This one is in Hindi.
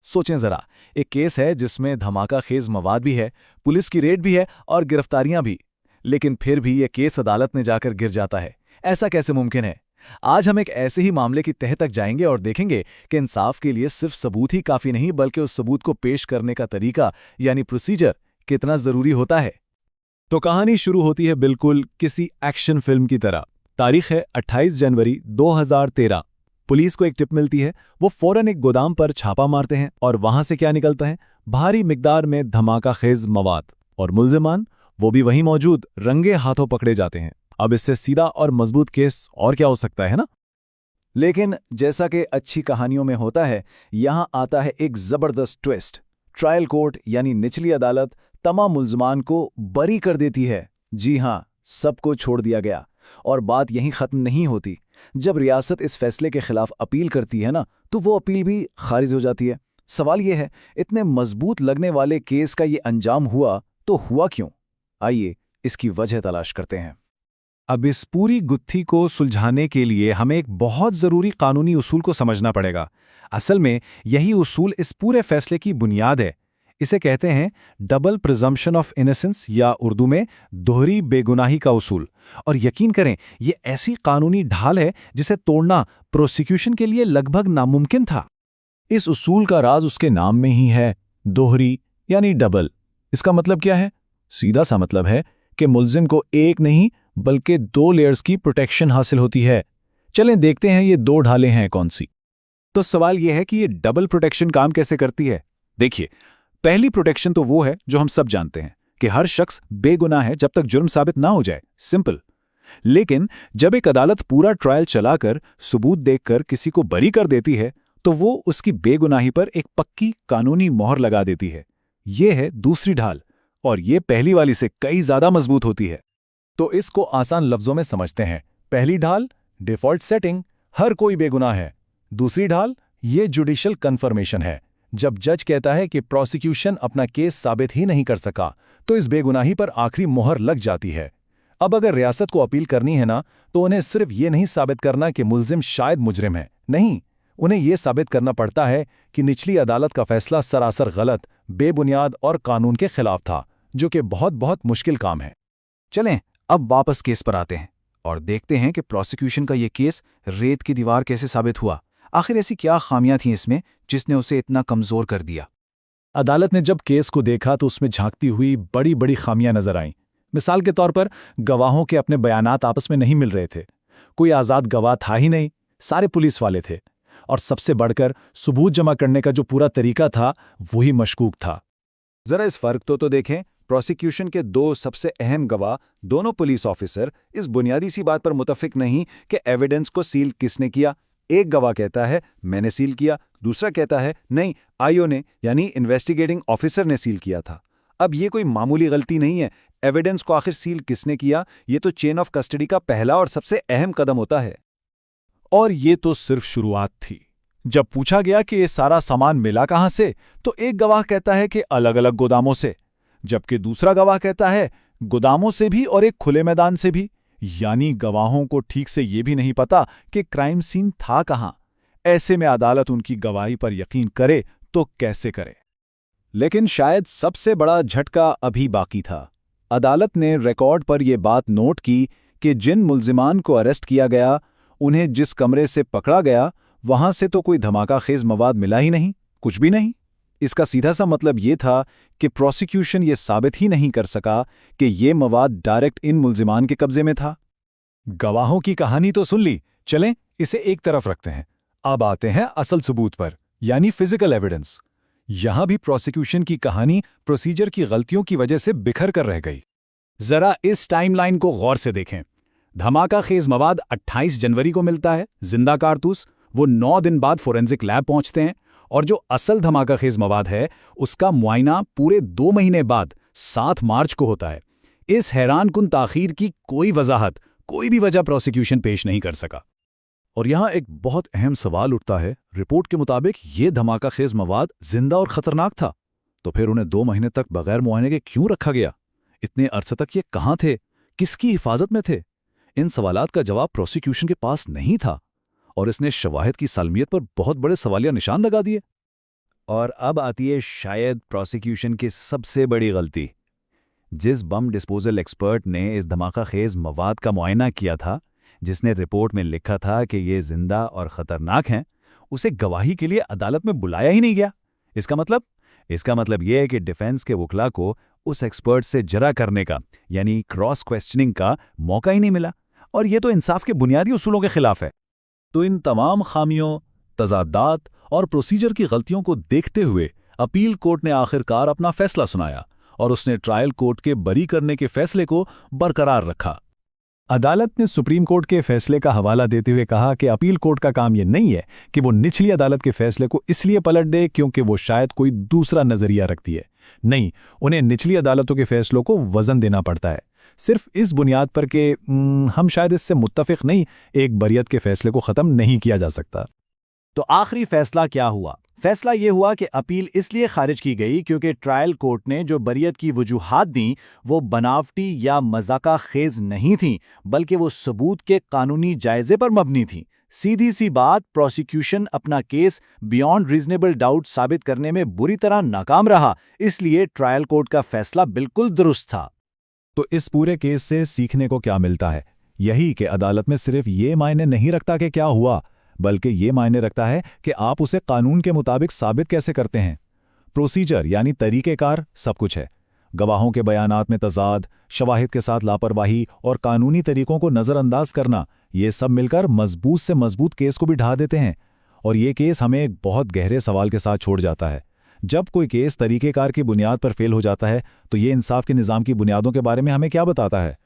सोचें जरा, एक केस है जिसमें धमाका खेज मवाद भी है, पुलिस की रेड भी है और गिरफ्तारियां भी। लेकिन फिर भी ये केस अदालत में जाकर गिर जाता है। ऐसा कैसे मुमकिन है? आज हम एक ऐसे ही मामले की तह तक जाएंगे और देखेंगे कि इंसाफ के लिए सिर्फ सबूत ही काफी नहीं, बल्कि उस सबूत को पेश करने का तरीका यानी प्रोसीजर कितना जरूरी होता है। तो कहानी शुरू होती है बिल्कुल किसी एक्शन फिल्म की तरह। तारीख है 28 जनवरी 2013। पुलिस को एक टिप मिलती है। वो फौरन एक गोदाम पर छापा मारते हैं और वहां से क्या निकलता है? भारी मिकदार में धमाका खेज मवाद। और मुल्जिमान वो भी वहीं मौजूद, रंगे हाथों पकड़े जाते हैं। अब इससे सीधा और मजबूत केस और क्या हो सकता है ना? लेकिन जैसा कि अच्छी कहानियों में होता है, यहां आता है एक जबरदस्त ट्विस्ट। ट्रायल कोर्ट यानी निचली अदालत तमाम मुल्जिमान को बरी कर देती है। जी हां, सबको छोड़ दिया गया। और बात यहीं खत्म नहीं होती। जब रियासत इस फैसले के खिलाफ अपील करती है ना, तो वो अपील भी खारिज हो जाती है। सवाल यह है, इतने मजबूत लगने वाले केस का ये अंजाम हुआ तो हुआ क्यों? आइए इसकी वजह तलाश करते हैं। अब इस पूरी गुत्थी को सुलझाने के लिए हमें एक बहुत ज़रूरी कानूनी उसूल को समझना पड़ेगा। असल में यही उसूल इस पूरे फैसले की बुनियाद है। इसे कहते हैं डबल प्रिजम्पशन ऑफ इनोसेंस, या उर्दू में दोहरी बेगुनाही का उसूल। और यकीन करें, ये ऐसी कानूनी ढाल है जिसे तोड़ना प्रोसिक्यूशन के लिए लगभग नामुमकिन था। इस उसूल का राज उसके नाम में ही है, दोहरी यानी डबल। इसका मतलब क्या है? सीधा सा मतलब है कि मुल्जिम को एक नहीं बल्कि 2 लेयर्स की प्रोटेक्शन हासिल होती है। चलें देखते हैं ये 2 ढालें हैं कौन सी। तो सवाल यह है कि ये डबल प्रोटेक्शन काम कैसे करती है। देखिए, पहली प्रोटेक्शन तो वो है जो हम सब जानते हैं कि हर शख्स बेगुनाह है जब तक जुर्म साबित ना हो जाए, सिंपल। लेकिन जब एक अदालत पूरा ट्रायल चलाकर सबूत देखकर किसी को बरी कर देती है, तो वो उसकी बेगुनाही पर एक पक्की कानूनी मोहर लगा देती है। ये है दूसरी ढाल, और ये पहली वाली से कई ज्यादा मजबूत होती है। तो इसको आसान लफ्जों में समझते हैं। पहली ढाल डिफॉल्ट सेटिंग, हर कोई बेगुनाह है। दूसरी ढाल ये जुडिशियल कन्फर्मेशन है। जब जज कहता है कि प्रोसिक्यूशन अपना केस साबित ही नहीं कर सका, तो इस बेगुनाही पर आखिरी मोहर लग जाती है। अब अगर रियासत को अपील करनी है ना, तो उन्हें सिर्फ ये नहीं साबित करना कि मुल्जिम शायद मुजरिम है, नहीं, उन्हें यह साबित करना पड़ता है कि निचली अदालत का फैसला सरासर गलत, बेबुनियाद और कानून के खिलाफ था, जो कि बहुत बहुत मुश्किल काम है। चलें अब वापस केस पर आते हैं और देखते हैं कि प्रोसिक्यूशन का यह केस रेत की दीवार कैसे साबित हुआ। आखिर ऐसी क्या खामियां थीं इसमें जिसने उसे इतना कमजोर कर दिया? अदालत ने जब केस को देखा तो उसमें झांकती हुई बड़ी बड़ी खामियां नजर आईं। मिसाल के तौर पर गवाहों के अपने बयानात आपस में नहीं मिल रहे थे। कोई आज़ाद गवाह था ही नहीं, सारे पुलिस वाले थे। और सबसे बढ़कर सबूत जमा करने का जो पूरा तरीका था, वही मशकूक था। जरा इस फर्क तो देखें। प्रोसिक्यूशन के 2 सबसे अहम गवाह, दोनों पुलिस ऑफिसर, इस बुनियादी सी बात पर मुतफिक नहीं कि एविडेंस को सील किसने किया। एक गवाह कहता है मैंने सील किया, दूसरा कहता है नहीं, आईओ ने यानी इन्वेस्टिगेटिंग ऑफिसर ने सील किया था। अब ये कोई मामूली गलती नहीं है। एविडेंस को आखिर सील किसने किया, ये तो चेन ऑफ कस्टडी का पहला और सबसे अहम कदम होता है। और ये तो सिर्फ शुरुआत थी। जब पूछा गया कि ये सारा सामान मिला कहां से, तो एक गवाह कहता है कि अलग अलग गोदामों से, जबकि दूसरा गवाह कहता है गोदामों से भी और एक खुले मैदान से भी। यानी गवाहों को ठीक से ये भी नहीं पता कि क्राइम सीन था कहां। ऐसे में अदालत उनकी गवाही पर यकीन करे तो कैसे करे? लेकिन शायद सबसे बड़ा झटका अभी बाकी था। अदालत ने रिकॉर्ड पर यह बात नोट की कि जिन मुल्जिमान को अरेस्ट किया गया, उन्हें जिस कमरे से पकड़ा गया, वहां से तो कोई धमाका खेज मवाद मिला ही नहीं, कुछ भी नहीं। इसका सीधा सा मतलब ये था कि प्रोसिक्यूशन ये साबित ही नहीं कर सका कि ये मवाद डायरेक्ट इन मुल्जिमान के कब्जे में था। गवाहों की कहानी तो सुन ली, चलें इसे एक तरफ रखते हैं। अब आते हैं असल सबूत पर, यानी फिजिकल एविडेंस। यहां भी प्रोसिक्यूशन की कहानी प्रोसीजर की गलतियों की वजह से बिखर कर रह गई। जरा इस टाइमलाइन को गौर से देखें। धमाका खेज मवाद 28 जनवरी को मिलता है, जिंदा कारतूस। वो 9 दिन बाद फोरेंसिक लैब पहुंचते हैं, और जो असल धमाका खेज मवाद है, उसका मुआयना पूरे 2 महीने बाद 7 मार्च को होता है। इस हैरानकुन ताखीर की कोई वजाहत, कोई भी वजह प्रोसिक्यूशन पेश नहीं कर सका। और यहां एक बहुत अहम सवाल उठता है। रिपोर्ट के मुताबिक ये धमाका खेज मवाद जिंदा और खतरनाक था, तो फिर उन्हें 2 महीने तक बगैर मुआयने के क्यों रखा गया? इतने अरसे तक ये कहां थे, किसकी हिफाजत में थे? इन सवालात का जवाब प्रोसिक्यूशन के पास नहीं था, और इसने शवाहिद की सालमियत पर बहुत बड़े सवालिया निशान लगा दिए। और अब आती है शायद प्रोसिक्यूशन की सबसे बड़ी गलती। जिस बम डिस्पोजल एक्सपर्ट ने इस धमाका खेज मवाद का मुआयना किया था, जिसने रिपोर्ट में लिखा था कि ये जिंदा और खतरनाक हैं, उसे गवाही के लिए अदालत में बुलाया ही नहीं गया। इसका मतलब यह है कि डिफेंस के वकला को उस एक्सपर्ट से जरा करने का, यानी क्रॉस क्वेश्चनिंग का मौका ही नहीं मिला, और ये तो इंसाफ के बुनियादी उसूलों के खिलाफ है। तो इन तमाम खामियों, तजादात और प्रोसीजर की गलतियों को देखते हुए अपील कोर्ट ने आखिरकार अपना फैसला सुनाया और उसने ट्रायल कोर्ट के बरी करने के फैसले को बरकरार रखा। अदालत ने सुप्रीम कोर्ट के फैसले का हवाला देते हुए कहा कि अपील कोर्ट का काम यह नहीं है कि वो निचली अदालत के फैसले को इसलिए पलट दे क्योंकि वो शायद कोई दूसरा नजरिया रखती है। नहीं, उन्हें निचली अदालतों के फैसलों को वजन देना पड़ता है, सिर्फ इस बुनियाद पर कि हम शायद इससे मुत्तफिक नहीं, एक बरियत के फैसले को ख़त्म नहीं किया जा सकता। तो आखिरी फैसला क्या हुआ? फैसला ये हुआ कि अपील इसलिए खारिज की गई क्योंकि ट्रायल कोर्ट ने जो बरियत की वजूहात दी वो बनावटी या मजाका खेज नहीं थी, बल्कि वो सबूत के कानूनी जायजे पर मबनी थी। सीधी सी बात, प्रोसिक्यूशन अपना केस बियॉन्ड रीजनेबल डाउट साबित करने में बुरी तरह नाकाम रहा, इसलिए ट्रायल कोर्ट का फैसला बिल्कुल दुरुस्त था। तो इस पूरे केस से सीखने को क्या मिलता है? यही कि अदालत में सिर्फ ये मायने नहीं रखता कि क्या हुआ, बल्कि ये मायने रखता है कि आप उसे कानून के मुताबिक साबित कैसे करते हैं। प्रोसीजर यानी तरीक़ेकार सब कुछ है। गवाहों के बयानात में तजाद, शवाहिद के साथ लापरवाही और कानूनी तरीकों को नज़रअंदाज करना, ये सब मिलकर मजबूत से मजबूत केस को भी ढा देते हैं। और ये केस हमें एक बहुत गहरे सवाल के साथ छोड़ जाता है। जब कोई केस तरीक़ेकार की बुनियाद पर फेल हो जाता है तो ये इंसाफ के निज़ाम की बुनियादों के बारे में हमें क्या बताता है?